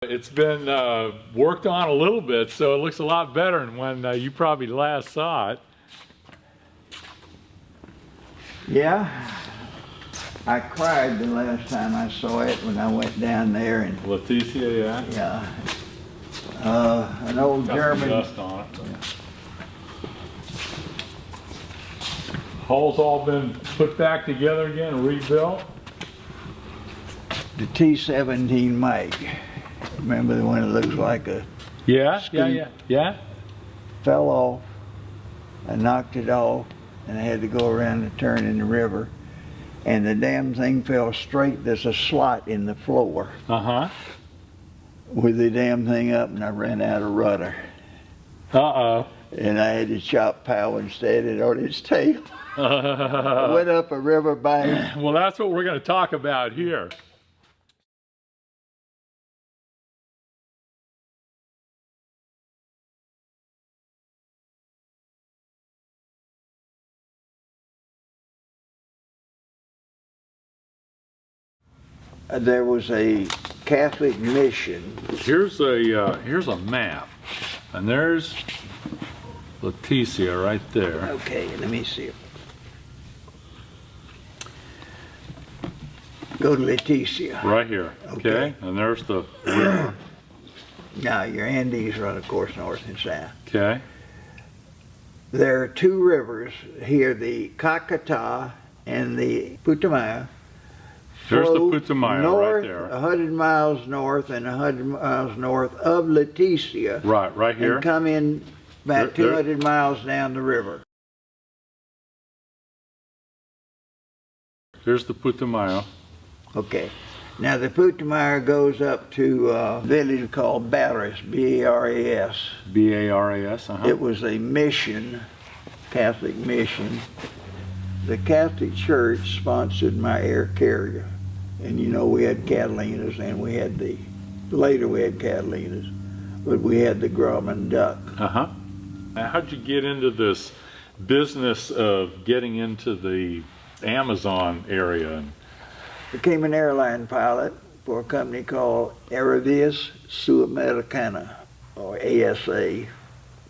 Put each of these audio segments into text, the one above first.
It's been worked on a little bit, so it looks a lot better than when you probably last saw it. Yeah, I cried the last time I saw it when I went down there and Leticia, yeah. yeah, an old Got German. some dust on it. Hull's all been put back together again, rebuilt. The T-17 Mike. Remember the one that looks like a Yeah, scoop? yeah. Fell off. I knocked it off, and I had to go around the turn in the river. And the damn thing fell straight. There's a slot in the floor with the damn thing up, and I ran out of rudder. Uh-oh. And I had to chop pow instead and on its tail. I went up a river bank. Well, that's what we're going to talk about here. There was a Catholic mission. Here's a map, and there's Leticia right there. Okay, let me see. Go to Leticia. Right here. Okay. And there's the river. Now your Andes run, of course, north and south. Okay. There are two rivers here, the Cacata and the Putumayo. There's the Putumayo north, right there. 100 miles north and 100 miles north of Leticia. Right here. And come in about 200 miles down the river. There's the Putumayo. Okay. Now the Putumayo goes up to a village called Baras, B-A-R-A-S. B-A-R-A-S, It was a mission, Catholic mission. The Catholic Church sponsored my air carrier. And you know, we had Catalinas, and we had later we had Catalinas, but we had the Grumman duck. Now, how'd you get into this business of getting into the Amazon area? Became an airline pilot for a company called Aerolíneas Sudamericanas, or ASA,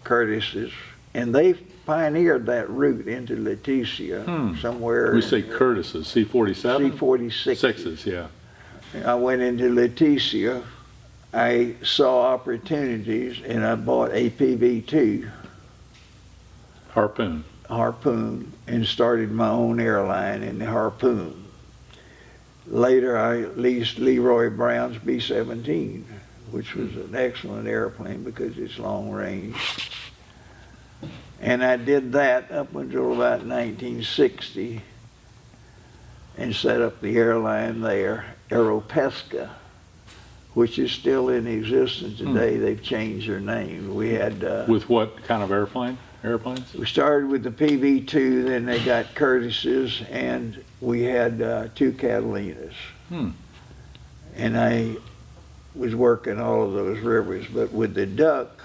Curtis's, and they pioneered that route into Leticia somewhere. We say Curtis's, C-47? C-46s. Yeah. I went into Leticia. I saw opportunities, and I bought a PV-2 Harpoon, and started my own airline in the Harpoon. Later, I leased Leroy Brown's B-17, which was an excellent airplane because it's long range. And I did that up until about 1960 and set up the airline there, Aeropesca, which is still in existence today. They've changed their name. We had... with what kind of airplanes? We started with the PV-2, then they got Curtis's, and we had two Catalinas. And I was working all of those rivers, but with the duck...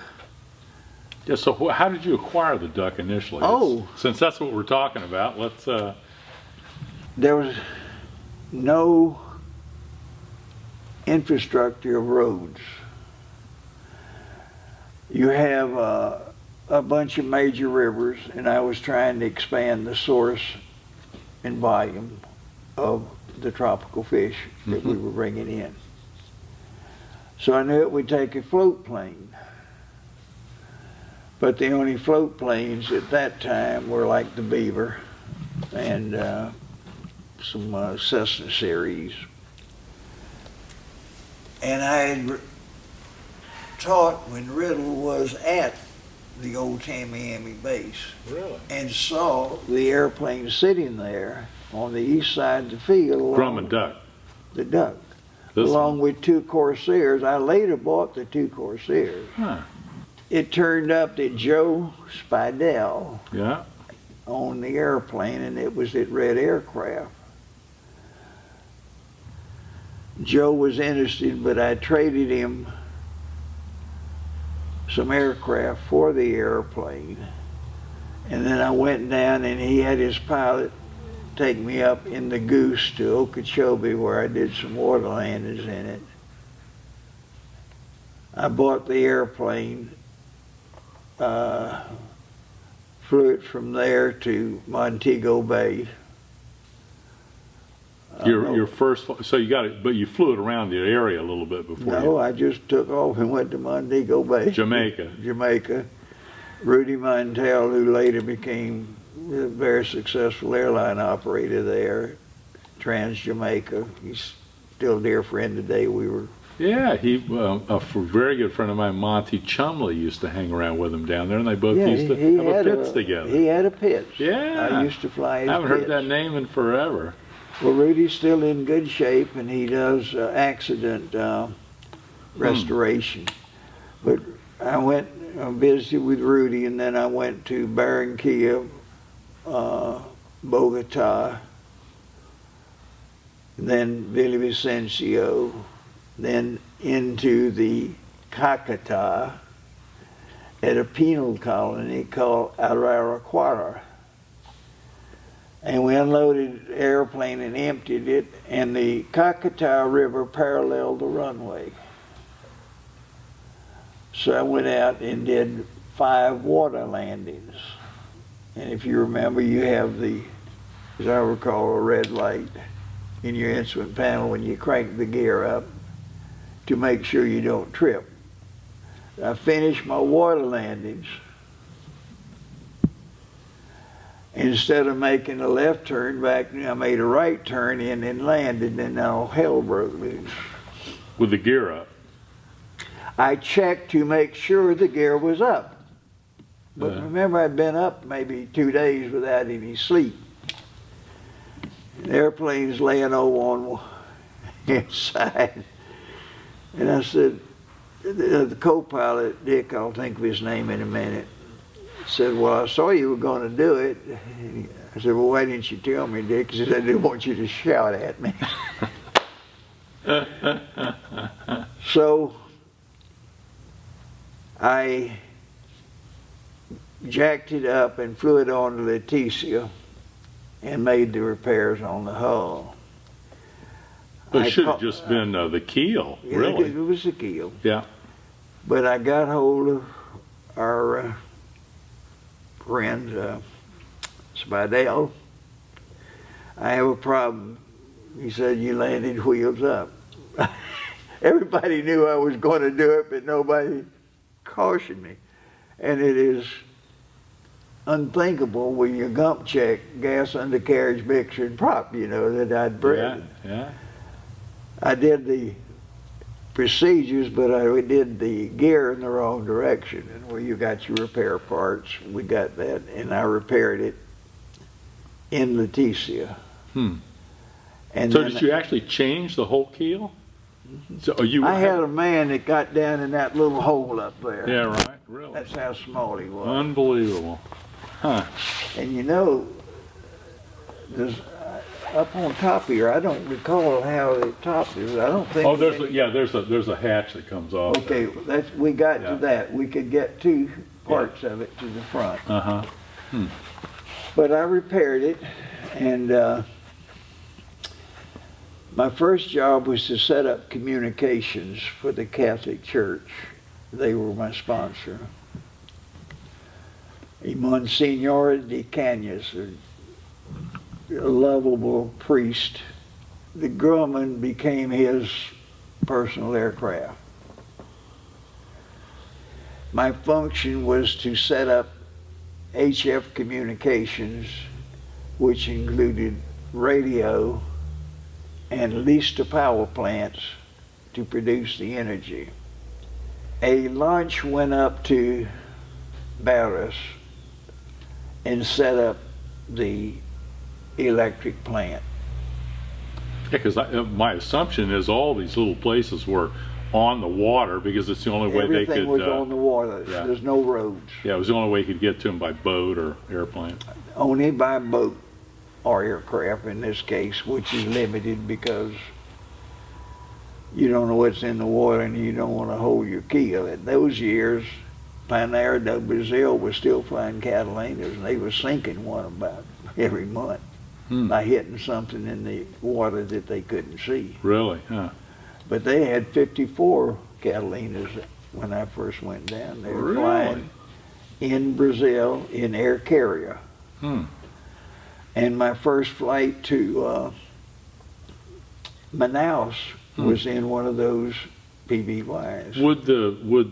Yeah, so how did you acquire the duck initially? Since that's what we're talking about, let's... There was no infrastructure of roads. You have a bunch of major rivers, and I was trying to expand the source and volume of the tropical fish that we were bringing in. So I knew it would take a float plane. But the only float planes at that time were like the Beaver and some Cessna series. And I had taught when Riddle was at the old Tamiami base. Really? And saw the airplane sitting there on the east side of the field. Grumman duck. The duck. Along with two Corsairs. I later bought the two Corsairs. It turned up that Joe Spidell owned the airplane, and it was at Red Aircraft. Joe was interested, but I traded him some aircraft for the airplane. And then I went down, and he had his pilot take me up in the Goose to Okeechobee, where I did some water landings in it. I bought the airplane, flew it from there to Montego Bay. Your first, so you got it, but you flew it around the area a little bit before. No, I just took off and went to Montego Bay. Jamaica. Jamaica. Rudy Montel, who later became a very successful airline operator there, Trans Jamaica. He's still a dear friend today. We were. Yeah, a very good friend of mine, Monty Chumley, used to hang around with him down there, and they both used to have a pits together. He had a pits. Yeah. I used to fly his I haven't pits. heard that name in forever. Well, Rudy's still in good shape, and he does accident restoration. But I went visited with Rudy, and then I went to Barranquilla, Bogota, then Villavicencio, then into the Cacata at a penal colony called Araraquara. And we unloaded the airplane and emptied it, and the Cacata River paralleled the runway. So I went out and did 5 water landings. And if you remember, you have the, as I recall, a red light in your instrument panel when you crank the gear up to make sure you don't trip. I finished my water landings. Instead of making a left turn back, I made a right turn in and landed, and all hell broke loose. With the gear up? I checked to make sure the gear was up. But remember, I'd been up maybe 2 days without any sleep. The airplane's laying over on one side. And I said, the co-pilot, Dick, I'll think of his name in a minute, said, well, I saw you were going to do it. I said, well, why didn't you tell me, Dick? He said, I didn't want you to shout at me. So I jacked it up and flew it on to Leticia and made the repairs on the hull. It should have just been the keel, really. It was the keel. Yeah. But I got hold of our friend, Spadell. I have a problem. He said, you landed wheels up. Everybody knew I was going to do it, but nobody cautioned me. And it is unthinkable when you gump check gas undercarriage mixture and prop, you know, that I'd bred. Yeah. I did the procedures, but I did the gear in the wrong direction. And where you got your repair parts, we got that, and I repaired it in Leticia. And so did you actually change the whole keel? So I had a man that got down in that little hole up there. Yeah, right. Really? That's how small he was. Unbelievable. Huh. And you know, there's up on top here, I don't recall how the top is. I don't think. Oh, there's a hatch that comes off. Okay, we got to that. We could get 2 parts of it to the front. But I repaired it, and my first job was to set up communications for the Catholic Church. They were my sponsor. Monsignor de Cañas, a lovable priest. The Grumman became his personal aircraft. My function was to set up HF communications, which included radio and leased to power plants to produce the energy. A launch went up to Barras and set up the electric plant. Yeah, because my assumption is all these little places were on the water because it's the only way they could. Everything was on the water. Yeah. There's no roads. Yeah, it was the only way you could get to them by boat or airplane. Only by boat or aircraft in this case, which is limited because you don't know what's in the water and you don't want to hold your keel. In those years, Pioneer do Brazil was still flying Catalinas, and they were sinking one about every month by hitting something in the water that they couldn't see. Really? Huh. But they had 54 Catalinas when I first went down there, Really? flying in Brazil in air carrier. And my first flight to Manaus was in one of those PBYs. Would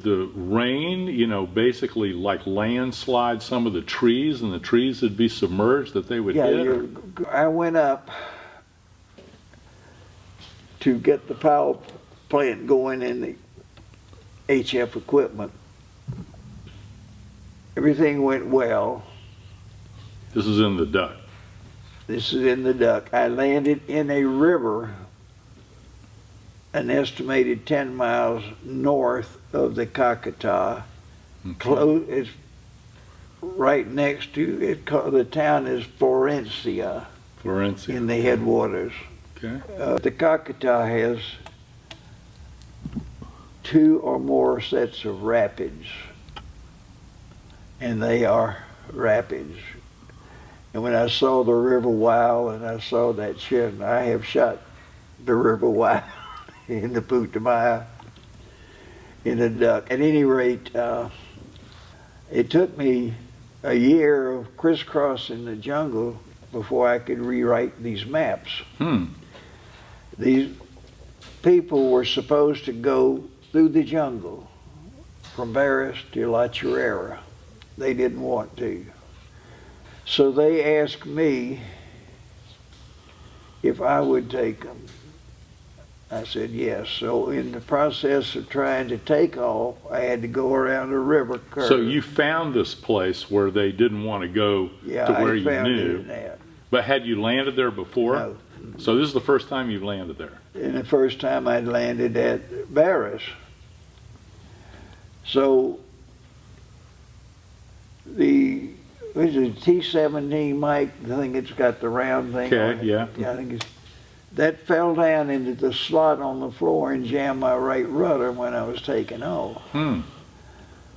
the rain, you know, basically like landslide some of the trees, and the trees would be submerged that they would hit? I went up to get the power plant going in the HF equipment. Everything went well. This is in the duck. This is in the duck. I landed in a river an estimated 10 miles north of the Caquetá. Close, it's right next to it. The town is Florencia. Florencia. In the headwaters. Okay. The Caquetá has 2 or more sets of rapids, and they are rapids. And when I saw the river Weil and I saw that ship, I have shot the river Weil in the Putumayo in a duck. At any rate, it took me a year of crisscrossing the jungle before I could rewrite these maps. These people were supposed to go through the jungle from Barras to La Chorrera. They didn't want to. So they asked me if I would take them. I said yes. So in the process of trying to take off, I had to go around a river curve. So you found this place where they didn't want to go to where you knew. But had you landed there before? No. So this is the first time you've landed there? And the first time I'd landed at Barras. So the T-17 mic, I think it's got the round thing on it. Yeah, I think it's, that fell down into the slot on the floor and jammed my right rudder when I was taking off.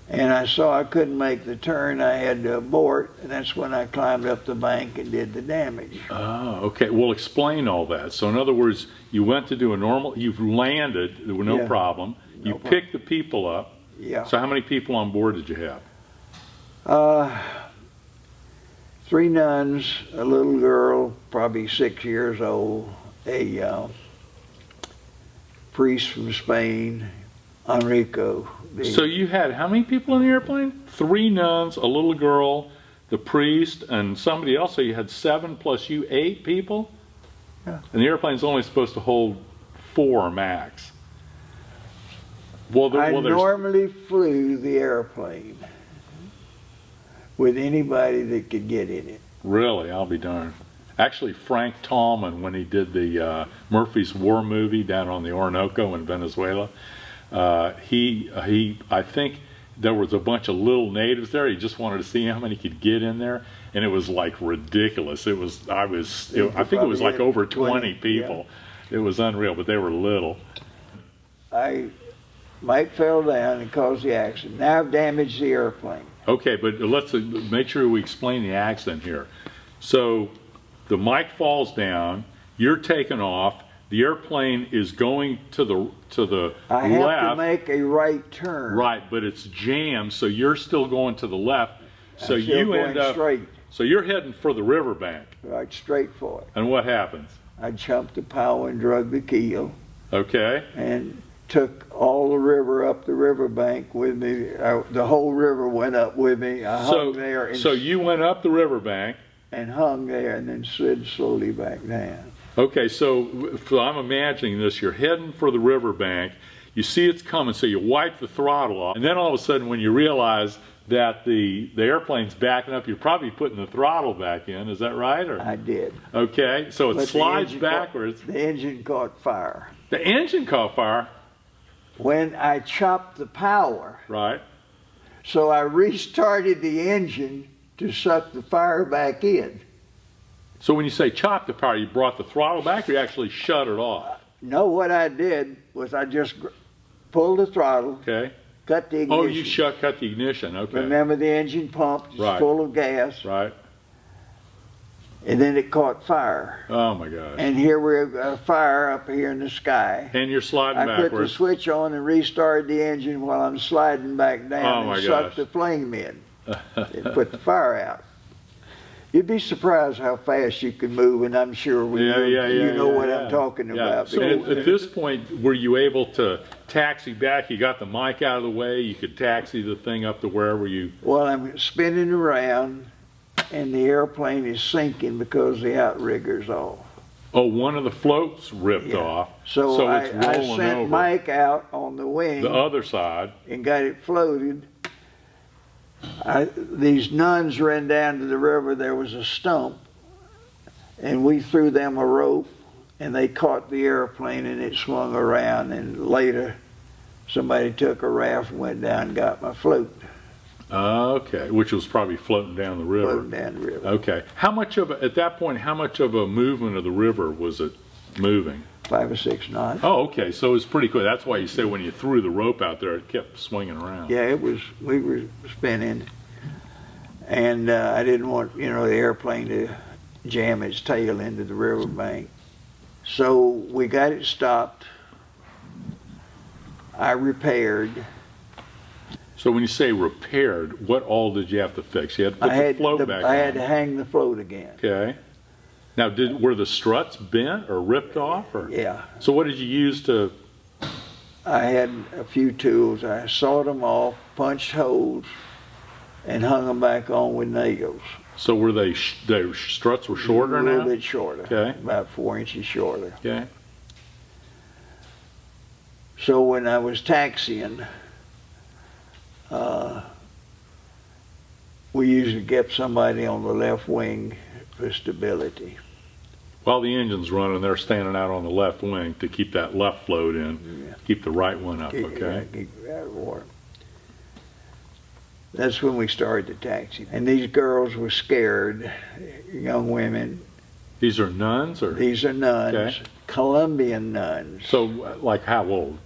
And I saw I couldn't make the turn. I had to abort, and that's when I climbed up the bank and did the damage. Oh, okay. Well, explain all that. So in other words, you went to do a normal, you've landed, there was no problem. You picked the people up. Yeah. So how many people on board did you have? 3 nuns, a little girl, probably 6 years old, a priest from Spain, Enrico. So you had how many people in the airplane? 3 nuns, a little girl, the priest, and somebody else. So you had 7 plus you, 8 people? Yeah. And the airplane's only supposed to hold 4 max. I normally flew the airplane with anybody that could get in it. Really? I'll be darned. Actually, Frank Tallman, when he did the Murphy's War movie down on the Orinoco in Venezuela, I think there was a bunch of little natives there. He just wanted to see how many could get in there, and it was like ridiculous. I think it was like over 20 people. Yeah. It was unreal, but they were little. Mike fell down and caused the accident. Now I've damaged the airplane. Okay, but let's make sure we explain the accident here. So the Mike falls down, you're taken off, the airplane is going to the left. I have to make a right turn. Right, but it's jammed, so you're still going to the left. So you end up straight. So you're heading for the riverbank. Right, straight for it. And what happens? I jumped the power and drug the keel. Okay. And took all the river up the riverbank with me. The whole river went up with me. I hung there. So you went up the riverbank. And hung there and then slid slowly back down. Okay, so I'm imagining this. You're heading for the riverbank. You see it's coming, so you wipe the throttle off. And then all of a sudden, when you realize that the airplane's backing up, you're probably putting the throttle back in. Is that right? Or? I did. Okay, so it slides backwards. The engine caught fire. The engine caught fire? When I chopped the power. Right. So I restarted the engine to suck the fire back in. So when you say chop the power, you brought the throttle back or you actually shut it off? No, what I did was I just pulled the throttle, okay, cut the ignition. Oh, you cut the ignition, okay. Remember the engine pump is full of gas. Right. and then it caught fire. Oh my gosh. And here we've got a fire up here in the sky. And you're sliding I backwards. put the switch on and restarted the engine while I'm sliding back down and sucked the flame in and put the fire out. You'd be surprised how fast you can move, and I'm sure you know what I'm talking about. So at this point, were you able to taxi back? You got the mic out of the way. You could taxi the thing up to wherever you. Well, I'm spinning around, and the airplane is sinking because the outrigger's off. Oh, one of the floats ripped off. So it's rolling I sent over. Mike out on the wing. The other side. And got it floated. These nuns ran down to the river. There was a stump, and we threw them a rope, and they caught the airplane, and it swung around. And later, somebody took a raft and went down and got my float. Okay, which was probably floating down the river. Floating down the river. Okay, at that point, how much of a movement of the river was it moving? 5 or 6 knots. Oh, okay, so it was pretty quick. That's why you said when you threw the rope out there, it kept swinging around. Yeah, it was. We were spinning, and I didn't want the airplane to jam its tail into the riverbank. So we got it stopped. I repaired. So when you say repaired, what all did you have to fix? You had to put the float back on. I had to hang the float again. Okay. Now, were the struts bent or ripped off? Or? Yeah. So what did you use to? I had a few tools. I sawed them off, punched holes, and hung them back on with nails. So were the struts were shorter now? A little bit shorter. Okay. About 4 inches shorter. Okay. So when I was taxiing, we usually kept somebody on the left wing for stability. While the engine's running, they're standing out on the left wing to keep that left float in, keep the right one up, okay? Keep it out of water. That's when we started the taxi. And these girls were scared, young women. These are nuns? Or? These are nuns, okay. Colombian nuns. So, like how old?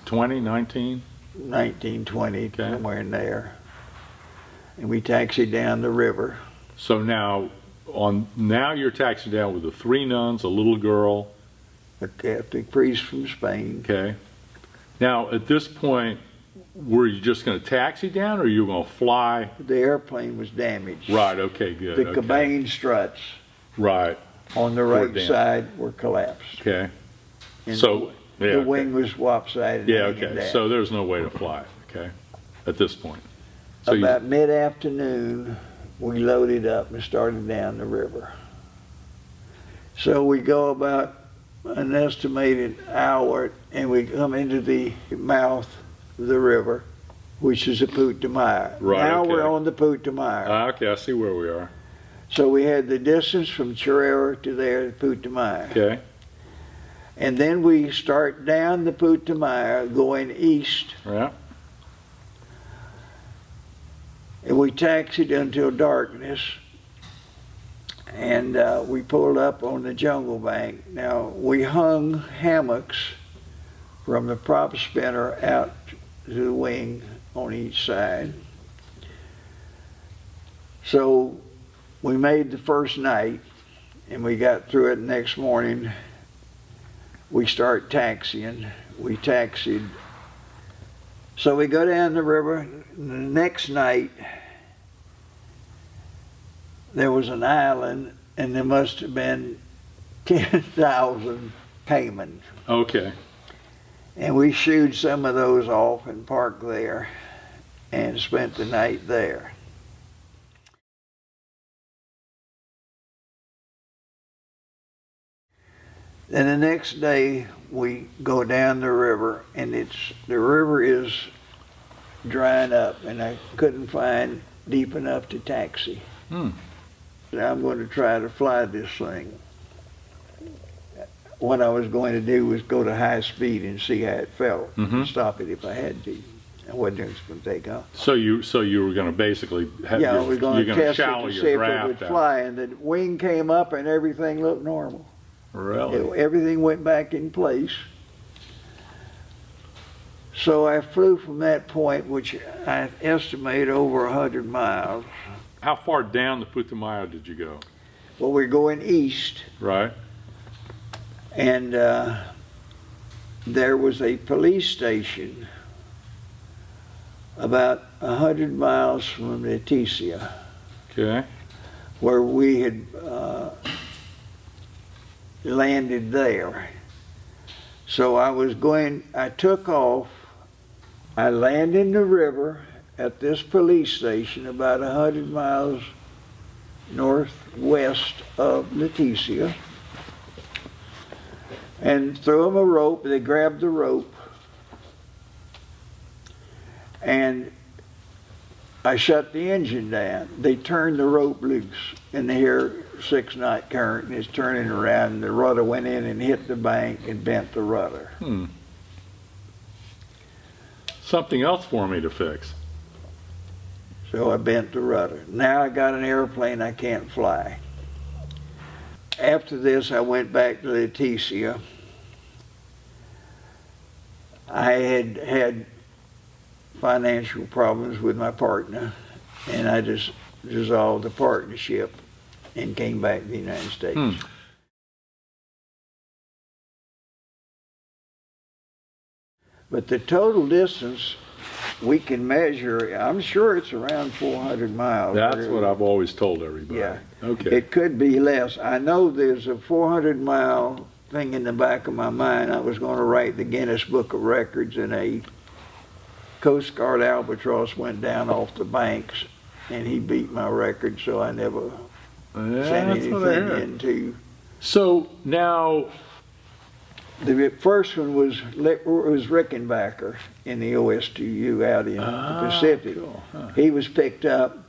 20, 19? 19, 20, okay. Somewhere in there. And we taxied down the river. So now you're taxiing down with the 3 nuns, a little girl, a Catholic priest from Spain. Okay. Now at this point, were you just going to taxi down, or you were going to fly? The airplane was damaged. Right. Okay. Good. The cabane struts. Right. On the right side were collapsed. Okay. And so the wing was lopsided. Yeah. Okay. Down. So there's no way to fly. Okay. At this point. So about mid-afternoon, we loaded up and started down the river. So we go about an estimated hour, and we come into the mouth of the river, which is the Putumayo. Right, now okay. we're on the Putumayo. Okay, I see where we are. So we had the distance from Chorrera to there, the Putumayo. Okay. And then we start down the Putumayo, going east. Yeah. And we taxied until darkness, and we pulled up on the jungle bank. Now, we hung hammocks from the prop spinner out to the wing on each side. So we made the first night, and we got through it the next morning. We start taxiing. We taxied. So we go down the river. The next night, there was an island, and there must have been 10,000 caimans. Okay. And we shooed some of those off and parked there and spent the night there. Then the next day, we go down the river, and the river is drying up, and I couldn't find deep enough to taxi. I'm going to try to fly this thing. What I was going to do was go to high speed and see how it felt, and stop it if I had to. I wasn't just going to take off. So you were going to basically have we're going to test it shallow to your see if it draft would out. fly, and the wing came up and everything looked normal. Really? Everything went back in place. So I flew from that point, which I estimate over 100 miles. How far down the Putumayo did you go? Well, we're going east, Right. and there was a police station about 100 miles from Leticia, Okay. where we had landed there. So I took off, I landed in the river at this police station about 100 miles northwest of Leticia, and threw them a rope. They grabbed the rope, and I shut the engine down. They turned the rope loose, and they hear 6-knot current, and it's turning around, and the rudder went in and hit the bank and bent the rudder. Something else for me to fix. So I bent the rudder. Now I got an airplane I can't fly. After this, I went back to Leticia. I had had financial problems with my partner, and I just dissolved the partnership and came back to the United States. But the total distance we can measure, I'm sure it's around 400 miles. That's what I've always told everybody. Yeah. Okay. It could be less. I know there's a 400-mile thing in the back of my mind. I was going to write the Guinness Book of Records, and a Coast Guard albatross went down off the banks, and he beat my record, so I never sent anything into. So now, the first one was Rickenbacker in the OS2U out in the Pacific. Cool. Huh. He was picked up.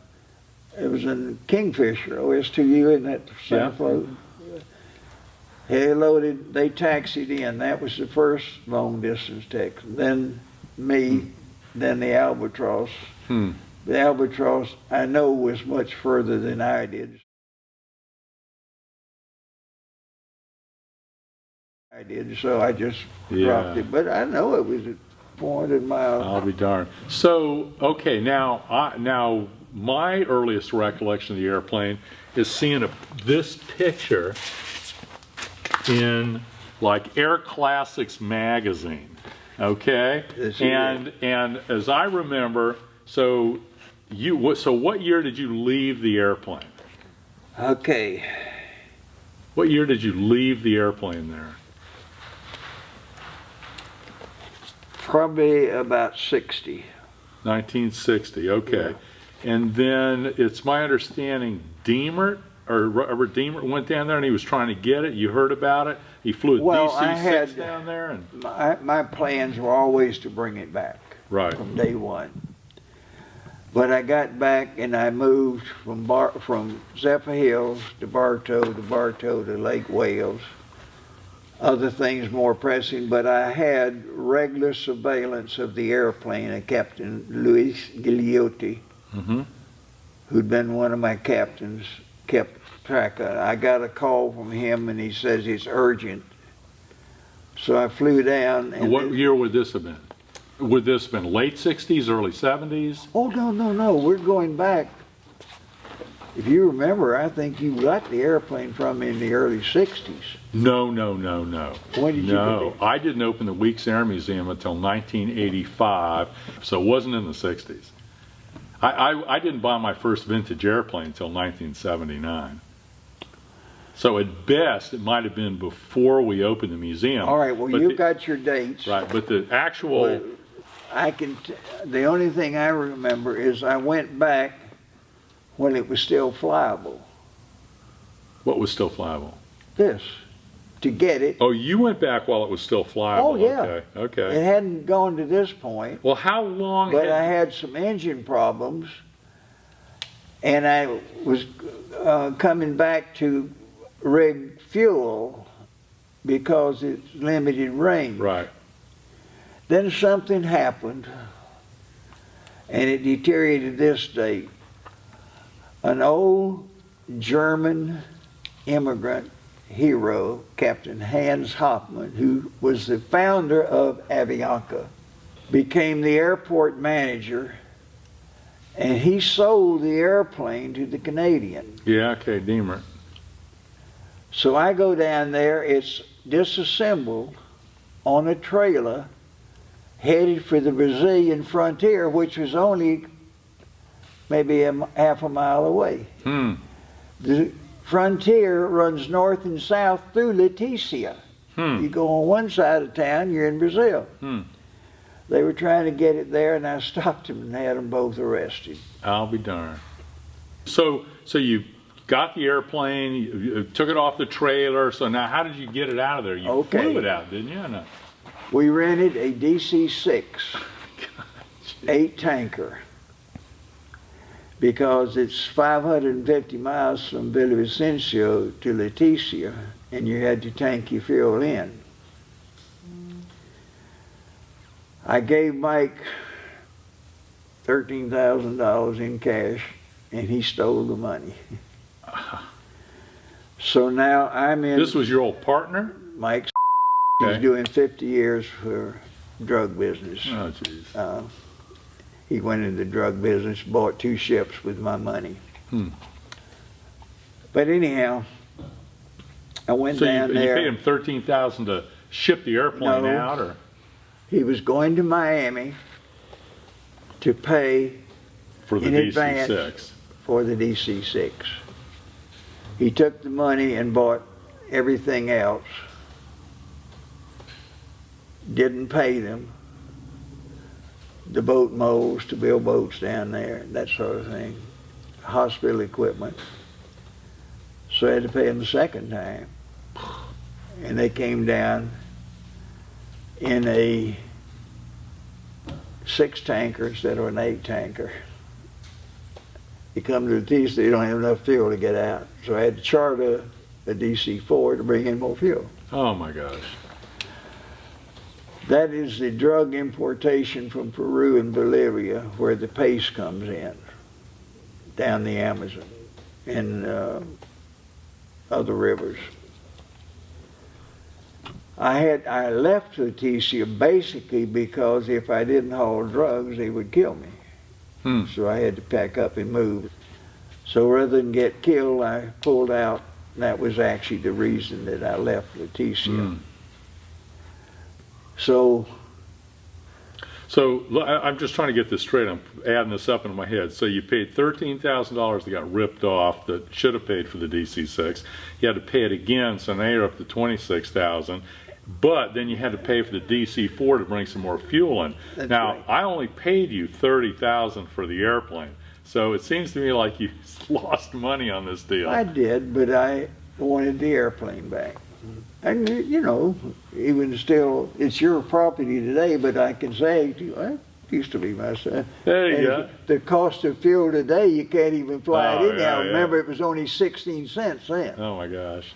It was in Kingfisher, OS2U, isn't that Yeah. float? He loaded, they taxied in. That was the first long distance text. Then me, then the Albatross. The Albatross, I know, was much further than I did. So I just dropped it. But I know it was at 400 miles. I'll be darned. So, okay, now my earliest recollection of the airplane is seeing this picture in like Air Classics magazine, okay? And as I remember, so what year did you leave the airplane? Okay. What year did you leave the airplane there? Probably about 60. 1960, okay. Yeah. And then it's my understanding Deemert went down there and he was trying to get it. You heard about it? He flew a DC-6 down there? And my plans were always to bring it back from day one. But I got back and I moved from Zephyr Hills to Bartow to Lake Wales. Other things more pressing, but I had regular surveillance of the airplane. A Captain Luis Gigliotti, who'd been one of my captains, kept track of it. I got a call from him and he says it's urgent. So I flew down. And what year would this have been? Would this have been late 60s, early 70s? Oh, no. We're going back. If you remember, I think you got the airplane from me in the early 60s. No. When did you get it? I didn't open the Weeks Air Museum until 1985, so it wasn't in the 60s. I didn't buy my first vintage airplane until 1979. So at best, it might have been before we opened the museum. All right, well, you got your dates. Right, but the actual... Well, the only thing I remember is I went back when it was still flyable. What was still flyable? This. To get it. Oh, you went back while it was still flyable. Oh, yeah. Okay. It hadn't gone to this point. Well, how long... But I had some engine problems, and I was coming back to rig fuel because it's limited range. Right. Then something happened, and it deteriorated this date. An old German immigrant hero, Captain Hans Hoffmann, who was the founder of Avianca, became the airport manager, and he sold the airplane to the Canadian. Yeah, okay, Deemer. So I go down there, it's disassembled on a trailer headed for the Brazilian frontier, which was only maybe half a mile away. The frontier runs north and south through Leticia. You go on one side of town, you're in Brazil. They were trying to get it there, and I stopped them and had them both arrested. I'll be darned. So you got the airplane, you took it off the trailer. So now, how did you get it out of there? You flew it out, didn't you? No. We rented a DC-6 8-tanker because it's 550 miles from Villavicencio to Leticia, and you had to tank your fuel in. I gave Mike $13,000 in cash, and he stole the money. So now I'm in. This was your old partner? Mike's. He's doing 50 years for drug business. Oh, jeez. He went into the drug business, bought 2 ships with my money. But anyhow, I went down there. So you paid him $13,000 to ship the airplane out, or? He was going to Miami to pay for the in advance DC-6. For the DC-6. He took the money and bought everything else. Didn't pay them. The boat molds to build boats down there, that sort of thing. Hospital equipment. So I had to pay them the second time. And they came down in a 6-tanker instead of an 8-tanker. You come to the DC, you don't have enough fuel to get out. So I had to charter a DC-4 to bring in more fuel. Oh my gosh. That is the drug importation from Peru and Bolivia, where the paste comes in, down the Amazon and other rivers. I left Leticia basically because if I didn't haul drugs, they would kill me. So I had to pack up and move. So rather than get killed, I pulled out. That was actually the reason that I left Leticia. So I'm just trying to get this straight. I'm adding this up in my head. So you paid $13,000 that got ripped off that should have paid for the DC-6. You had to pay it again, so now you're up to $26,000. But then you had to pay for the DC-4 to bring some more fuel in. That's now, right. I only paid you $30,000 for the airplane. So it seems to me like you lost money on this deal. I did, but I wanted the airplane back. And you know, even still, it's your property today, but I can say, well, it used to be my son. There you go. The cost of fuel today, you can't even fly it in now. Yeah. Remember, it was only 16 cents then. Oh my gosh.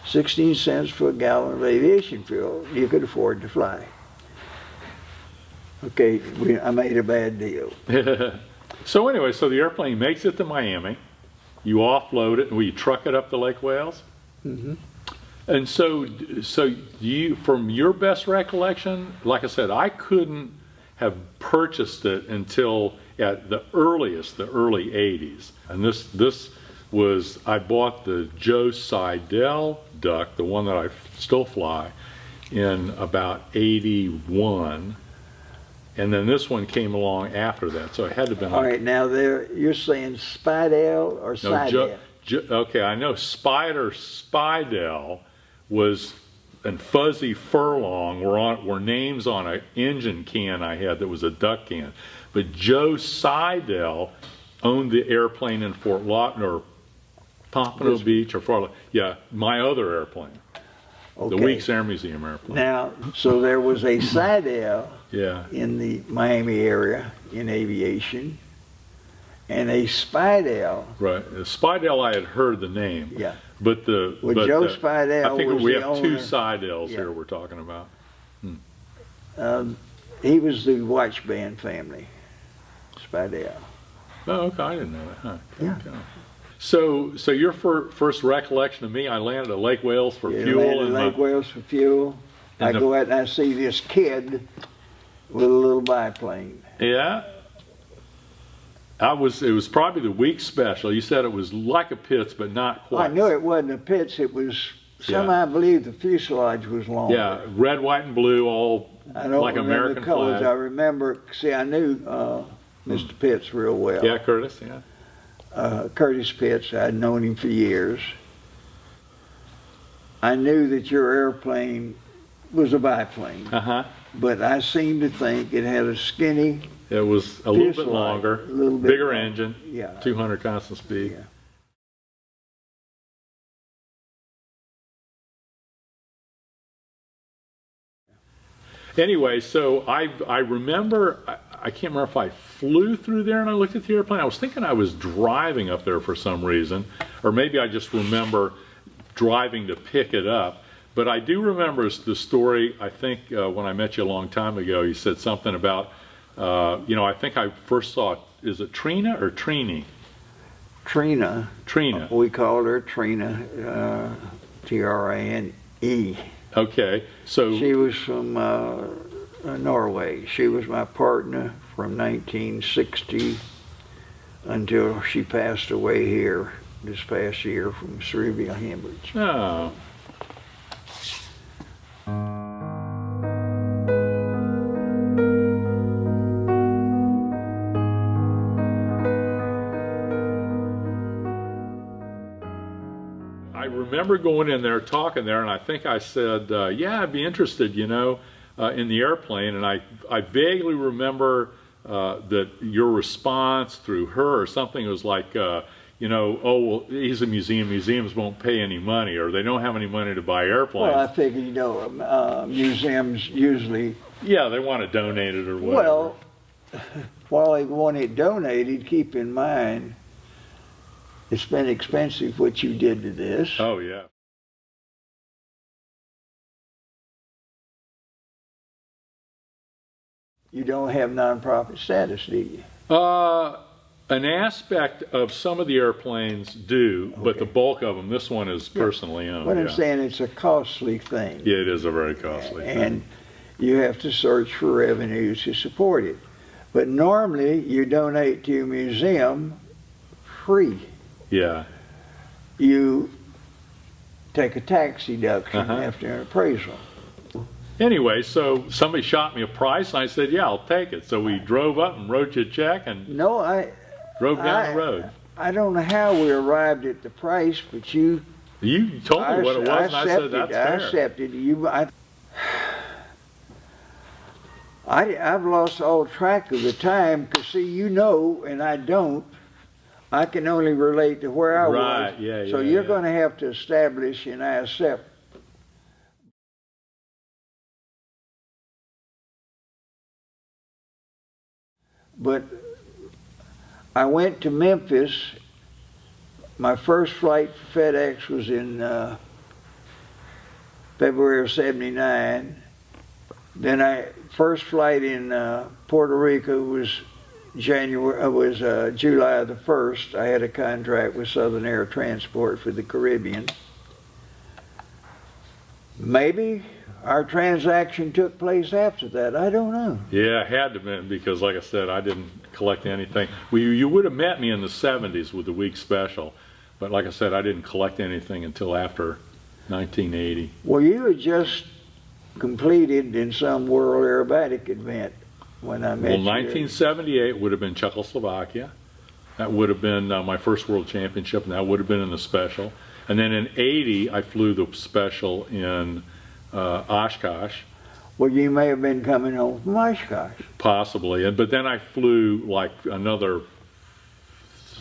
16 cents for a gallon of aviation fuel. You could afford to fly. Okay, I made a bad deal. So anyway, so the airplane makes it to Miami. You offload it, and you truck it up to Lake Wales? And so you, from your best recollection, like I said, I couldn't have purchased it until at the earliest, the early 80s. And this was, I bought the Joe Seidel duck, the one that I still fly, in about 81. And then this one came along after that, so it had to have been. All right, now you're saying Spidell or Seidel? Okay, I know Spidell was, and Fuzzy Furlong were names on an engine can I had that was a duck can. But Joe Seidel owned the airplane in Fort Lawton or Pompano Beach or Fort Lawton. Yeah, my other airplane. Okay. The Weeks Air Museum airplane. Now, so there was a Seidel in the Miami area in aviation, and a Spidell. Right, Spidell, I had heard the name. Yeah. But Joe Spidell I think was we the have two owner. Seidells here we're talking about. He was the watch band family, Spidell. Oh, okay, I didn't know that. Huh. Yeah. Okay. So your first recollection of me, I landed at Lake Wales for fuel. Landed at Lake Wales for fuel. I go out and I see this kid with a little biplane. Yeah. It was probably the week special. You said it was like a Pitts, but not quite. I knew it wasn't a Pitts. It was I believe the fuselage was longer. Yeah, red, white, and blue, all I don't like remember American the colors. flag. I remember. See, I knew Mr. Pitts real well. Yeah, Curtis. Yeah. Curtis Pitts. I'd known him for years. I knew that your airplane was a biplane, but I seemed to think it had a skinny. It was a little bit longer, a little bit bigger longer. engine, Yeah, 200 constant speed. Yeah. Anyway, so I remember, I can't remember if I flew through there and I looked at the airplane. I was thinking I was driving up there for some reason, or maybe I just remember driving to pick it up. But I do remember the story, I think when I met you a long time ago, you said something about, I think I first saw, is it Trina or Trini? Trina. Trina. We called her Trina, Trane. Okay, so she was from Norway. She was my partner from 1960 until she passed away here this past year from cerebral hemorrhage. Oh. I remember going in there, talking there, and I think I said, yeah, I'd be interested, in the airplane. And I vaguely remember that your response through her or something was like, oh, well, he's a museum. Museums won't pay any money, or they don't have any money to buy airplanes. Well, I figured, museums usually... Yeah, they want to donate it or whatever. Well, while they want it donated, keep in mind, it's been expensive what you did to this. Oh, yeah. You don't have nonprofit status, do you? An aspect of some of the airplanes do, but the bulk of them, this one is personally owned. What I'm saying, it's a costly thing. Yeah, it is a very costly thing. And you have to search for revenues to support it. But normally, you donate to a museum free. Yeah. You take a tax deduction after an appraisal. Anyway, so somebody shot me a price, and I said, yeah, I'll take it. So we drove up and wrote you a check and drove down the road. I don't know how we arrived at the price, but you told me what it was, and I said, that's fair. I accepted. I've lost all track of the time, because, see, and I don't. I can only relate to where I was. Right, yeah. So you're going to have to establish, and I accept. But I went to Memphis. My first flight for FedEx was in February of '79. Then first flight in Puerto Rico was July the 1st. I had a contract with Southern Air Transport for the Caribbean. Maybe our transaction took place after that. I don't know. Yeah, it had to have been, because like I said, I didn't collect anything. You would have met me in the 70s with the week special, but like I said, I didn't collect anything until after 1980. Well, you had just completed in some world aerobatic event when I met you. Well, 1978 would have been Czechoslovakia. That would have been my first world championship, and that would have been in the special. And then in '80, I flew the special in Oshkosh. Well, you may have been coming home from Oshkosh. Possibly, but then I flew like another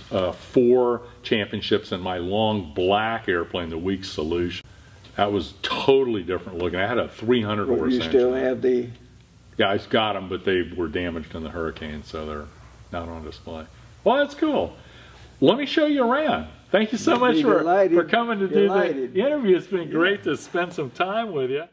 4 championships in my long black airplane, the Weeks Solution. That was totally different looking. I had a 300 horse engine. You still have the... Yeah, I got them, but they were damaged in the hurricane, so they're not on display. Well, that's cool. Let me show you around. Thank you so much for coming to do the interview. It's been great to spend some time with you.